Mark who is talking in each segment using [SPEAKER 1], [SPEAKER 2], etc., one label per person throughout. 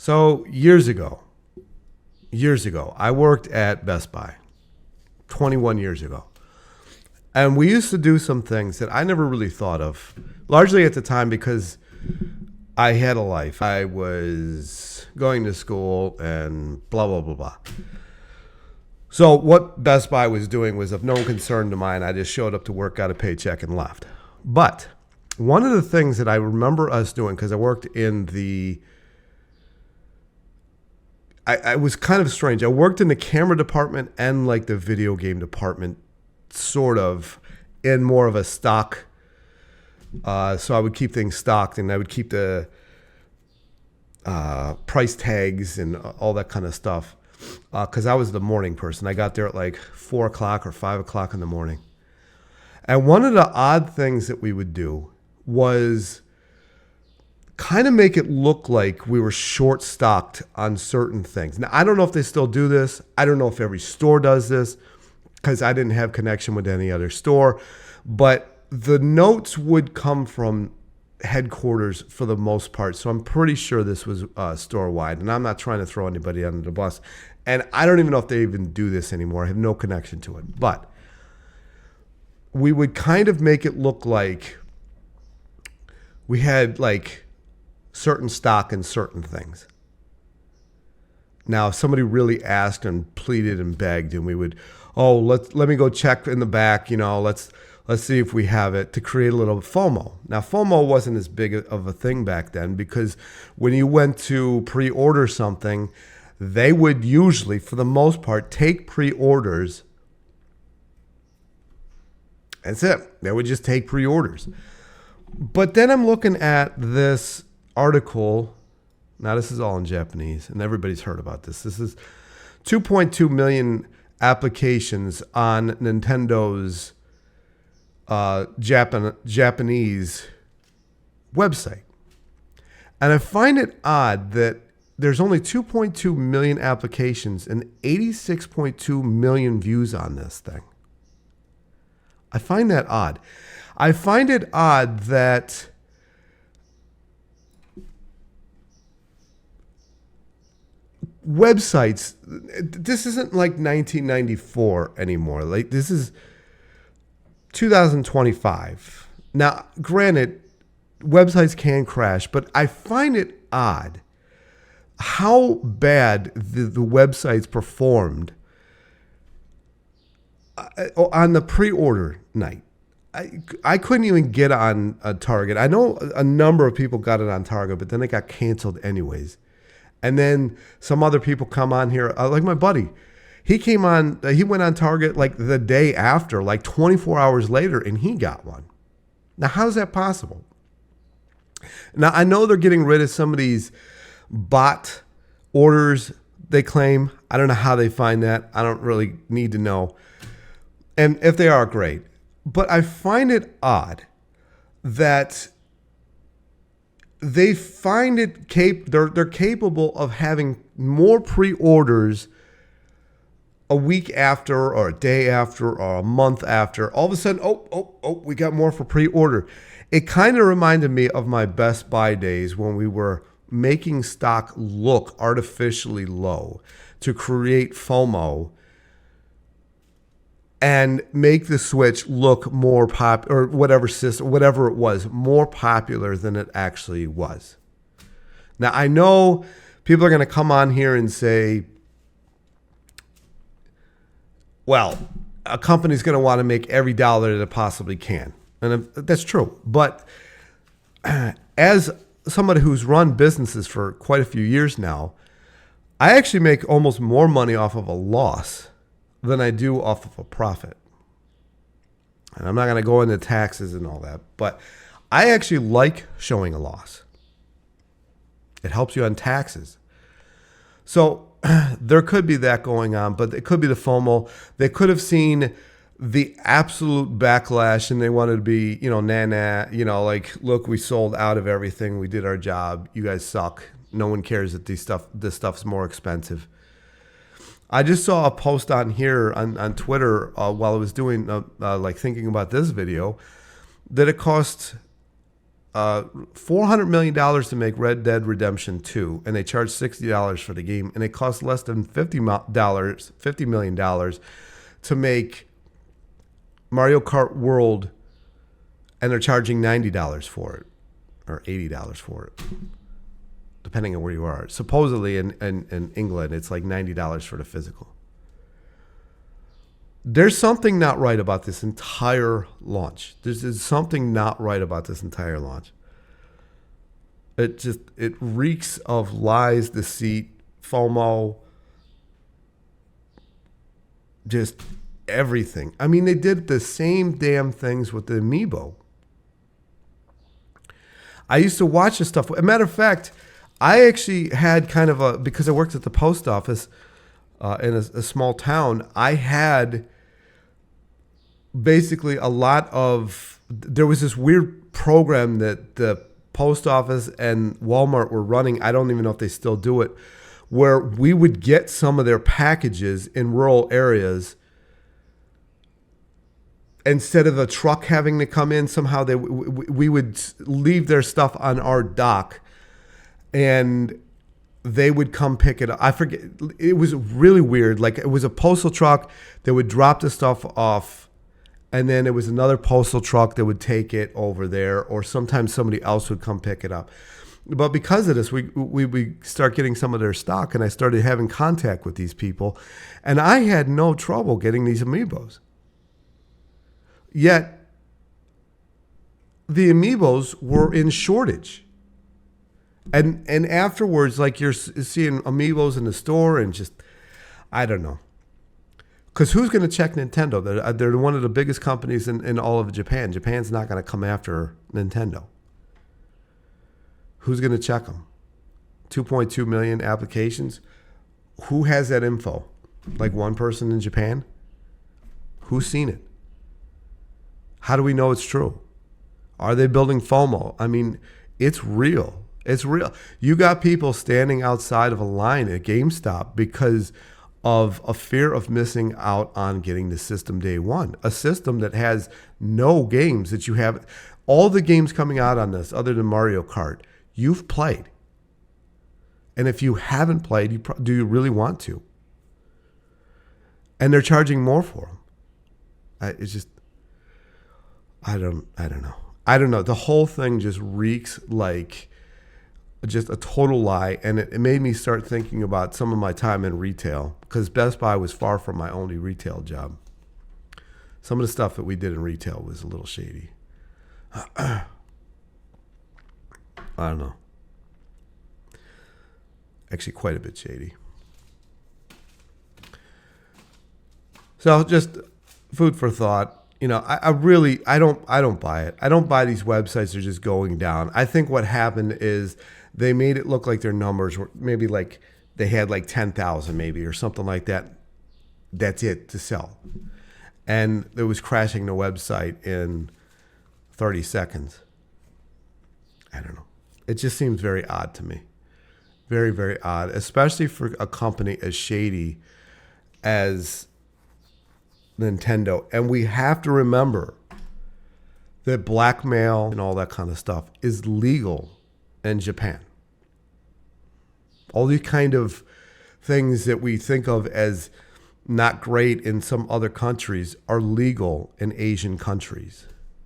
[SPEAKER 1] So years ago, I worked at Best Buy 21 years ago. And we used to do some things that I never really thought of, largely at the time because I had a life. I was going to school and blah, blah, blah, blah. So what Best Buy was doing was of no concern to mine. I just showed up to work, got a paycheck, and left. But one of the things that I remember us doing, because I worked in the... I was kind of strange. I worked in the camera department and like the video game department, sort of, in more of a stock. So I would keep things stocked, and I would keep the price tags and all that kind of stuff. Because I was the morning person. I got there at like 4 o'clock or 5 o'clock in the morning. And one of the odd things that we would do was kind of make it look like we were short stocked on certain things. Now, I don't know if they still do this. I don't know if every store does this because I didn't have connection with any other store. But the notes would come from headquarters for the most part. So I'm pretty sure this was store-wide. And I'm not trying to throw anybody under the bus. And I don't even know if they even do this anymore. I have no connection to it. But we would kind of make it look like we had like certain stock in certain things. Now, if somebody really asked and pleaded and begged, and we would, let me go check in the back, let's see if we have it, to create a little FOMO. Now, FOMO wasn't as big of a thing back then because when you went to pre-order something, they would usually, for the most part, take pre-orders. That's it. They would just take pre-orders. But then I'm looking at this article. Now, this is all in Japanese, and everybody's heard about this. This is 2.2 million applications on Nintendo's Japanese website. And I find it odd that there's only 2.2 million applications and 86.2 million views on this thing. I find that odd. I find it odd that websites, this isn't like 1994 anymore. Like, this is 2025. Now, granted, websites can crash, but I find it odd how bad the websites performed on the pre-order night. I couldn't even get on Target. I know a number of people got it on Target, but then it got canceled anyways. And then some other people come on here, like my buddy. He came on, he went on Target like the day after, like 24 hours later, and he got one. Now, how's that possible? Now, I know they're getting rid of some of these bot orders, they claim. I don't know how they find that. I don't really need to know. And if they are, great. But I find it odd that they find it they're capable of having more pre-orders a week after or a day after or a month after. All of a sudden, we got more for pre-order. It kind of reminded me of my Best Buy days when we were making stock look artificially low to create FOMO and make the Switch look more or whatever system, whatever it was, more popular than it actually was. Now, I know people are going to come on here and say, well, a company's going to want to make every dollar that it possibly can. And that's true. But as somebody who's run businesses for quite a few years now, I actually make almost more money off of a loss than I do off of a profit. And I'm not going to go into taxes and all that, but I actually like showing a loss. It helps you on taxes. So there could be that going on, but it could be the FOMO. They could have seen the absolute backlash and they wanted to be, like, look, we sold out of everything. We did our job. You guys suck. No one cares that this stuff's more expensive. I just saw a post on here on Twitter while I was doing, thinking about this video, that it cost $400 million to make Red Dead Redemption 2, and they charged $60 for the game, and it cost less than $50 million to make Mario Kart World, and they're charging $90 for it, or $80 for it, depending on where you are. Supposedly in England, it's like $90 for the physical. There's something not right about this entire launch. There's something not right about this entire launch. It reeks of lies, deceit, FOMO, just everything. I mean, they did the same damn things with the Amiibo. I used to watch this stuff. As a matter of fact, I actually had kind of because I worked at the post office in a small town, I had basically there was this weird program that the post office and Walmart were running. I don't even know if they still do it, where we would get some of their packages in rural areas. Instead of a truck having to come in, somehow we would leave their stuff on our dock, and they would come pick it up. I forget. It was really weird. Like, it was a postal truck that would drop the stuff off, and then it was another postal truck that would take it over there, or sometimes somebody else would come pick it up. But because of this, we start getting some of their stock, and I started having contact with these people, and I had no trouble getting these Amiibos. Yet, the Amiibos were in shortage. And afterwards, like, you're seeing Amiibos in the store, and just, I don't know. Because who's going to check Nintendo? They're one of the biggest companies in all of Japan. Japan's not going to come after Nintendo. Who's going to check them? 2.2 million applications. Who has that info? Like, one person in Japan? Who's seen it? How do we know it's true? Are they building FOMO? I mean, it's real. It's real. You got people standing outside of a line at GameStop because of a fear of missing out on getting the system day one. A system that has no games that you have. All the games coming out on this, other than Mario Kart, you've played. And if you haven't played, do you really want to? And they're charging more for them. It's just, I don't know. I don't know. The whole thing just reeks like just a total lie. And it made me start thinking about some of my time in retail, because Best Buy was far from my only retail job. Some of the stuff that we did in retail was a little shady. I don't know. Actually, quite a bit shady. So just food for thought. You know, I don't buy it. I don't buy these websites that are just going down. I think what happened is they made it look like their numbers were maybe like they had like 10,000 maybe or something like that. That's it to sell. And it was crashing the website in 30 seconds. I don't know. It just seems very odd to me. Very, very odd, especially for a company as shady as Nintendo. And we have to remember that blackmail and all that kind of stuff is legal in Japan. All these kind of things that we think of as not great in some other countries are legal in Asian countries.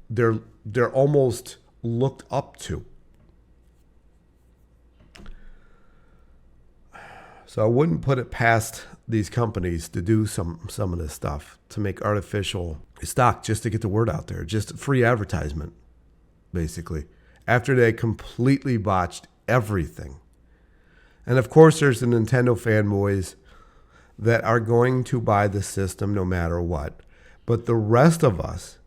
[SPEAKER 1] They're almost looked up to. So I wouldn't put it past these companies to do some of this stuff, to make artificial stock just to get the word out there, just free advertisement, basically, after they completely botched everything. And of course, there's the Nintendo fanboys that are going to buy the system no matter what. But the rest of us,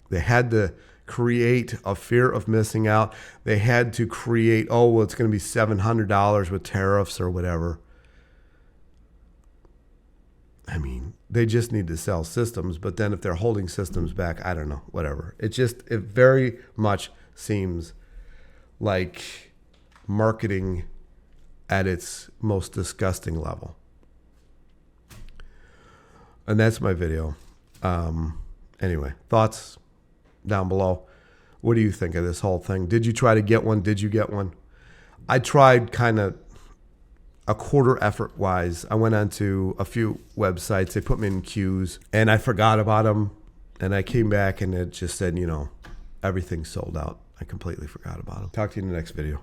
[SPEAKER 1] they had to create a fear of missing out. They had to create, oh, well, it's going to be $700 with tariffs or whatever. I mean, they just need to sell systems. But then if they're holding systems back, I don't know, whatever. It very much seems like marketing at its most disgusting level. And that's my video. Anyway, thoughts down below. What do you think of this whole thing? Did you try to get one? Did you get one? I tried kind of a quarter effort wise. I went onto a few websites. They put me in queues and I forgot about them. And I came back and it just said, you know, everything's sold out. I completely forgot about them. Talk to you in the next video.